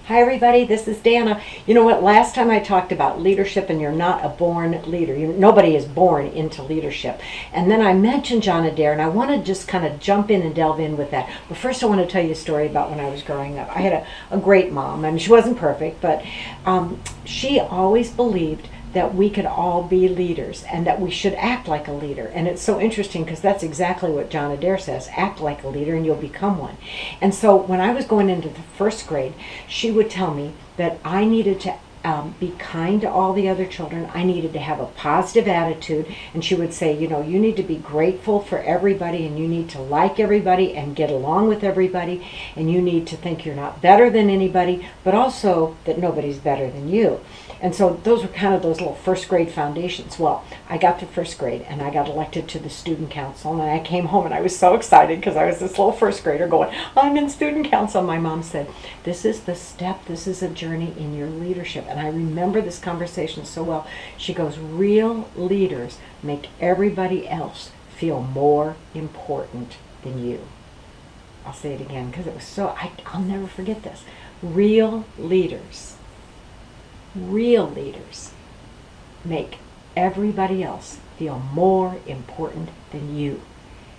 Hi everybody, this is Dana. You know what, last time I talked about leadership and you're not a born leader. Nobody is born into leadership. And then I mentioned John Adair, and I want to just kind of jump in and delve in with that. But first I want to tell you a story about when I was growing up. I had a great mom. I mean, she wasn't perfect, but she always believed that we could all be leaders and that we should act like a leader. And it's so interesting because that's exactly what John Adair says: act like a leader and you'll become one. And so when I was going into the first grade, she would tell me that I needed to be kind to all the other children. I needed to have a positive attitude, and she would say, you know, you need to be grateful for everybody, and you need to like everybody and get along with everybody, and you need to think you're not better than anybody, but also that nobody's better than you. And so those were kind of those little first grade foundations. Well, I got to first grade and I got elected to the student council, and I came home and I was so excited because I was this little first grader going, I'm in student council. My mom said, this is the step, this is a journey in your leadership. And I remember this conversation so well. She goes, real leaders make everybody else feel more important than you. I'll say it again because it was so, I'll never forget this. Real leaders make everybody else feel more important than you.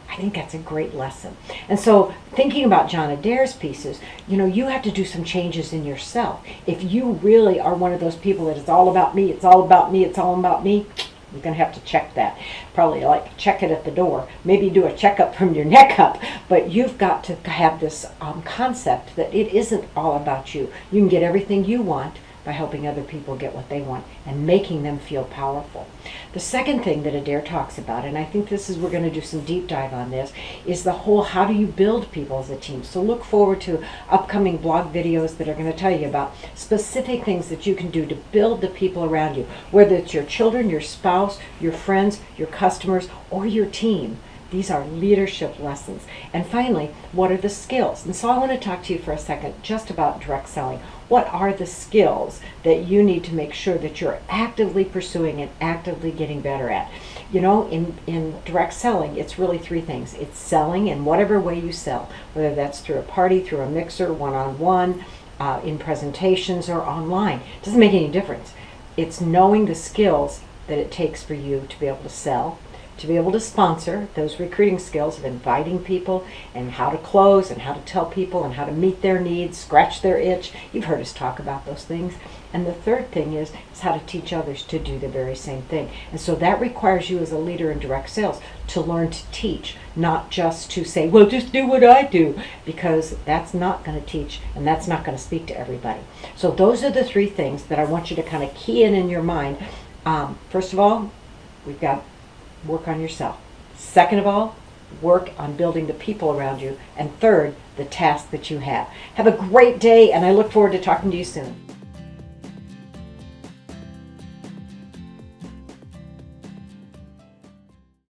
I think that's a great lesson. And so thinking about John Adair's pieces, you know, you have to do some changes in yourself. If you really are one of those people that it's all about me, it's all about me, it's all about me, you're going to have to check that. Probably like check it at the door. Maybe do a checkup from your neck up. But you've got to have this concept that it isn't all about you. You can get everything you want by helping other people get what they want and making them feel powerful. The second thing that Adair talks about, and I think this is, we're going to do some deep dive on this, is the whole how do you build people as a team. So look forward to upcoming blog videos that are going to tell you about specific things that you can do to build the people around you, whether it's your children, your spouse, your friends, your customers, or your team. These are leadership lessons. And finally, what are the skills? And so I want to talk to you for a second just about direct selling. What are the skills that you need to make sure that you're actively pursuing and actively getting better at? You know, in direct selling, it's really three things. It's selling in whatever way you sell, whether that's through a party, through a mixer, one-on-one, in presentations, or online. It doesn't make any difference. It's knowing the skills that it takes for you to be able to sell, to be able to sponsor, those recruiting skills of inviting people and how to close and how to tell people and how to meet their needs, scratch their itch. You've heard us talk about those things. And the third thing is how to teach others to do the very same thing. And so that requires you as a leader in direct sales to learn to teach, not just to say, well, just do what I do, because that's not going to teach and that's not going to speak to everybody. So those are the three things that I want you to kind of key in your mind. First of all, we've got work on yourself. Second of all, work on building the people around you. And third, the task that you have. Have a great day, and I look forward to talking to you soon.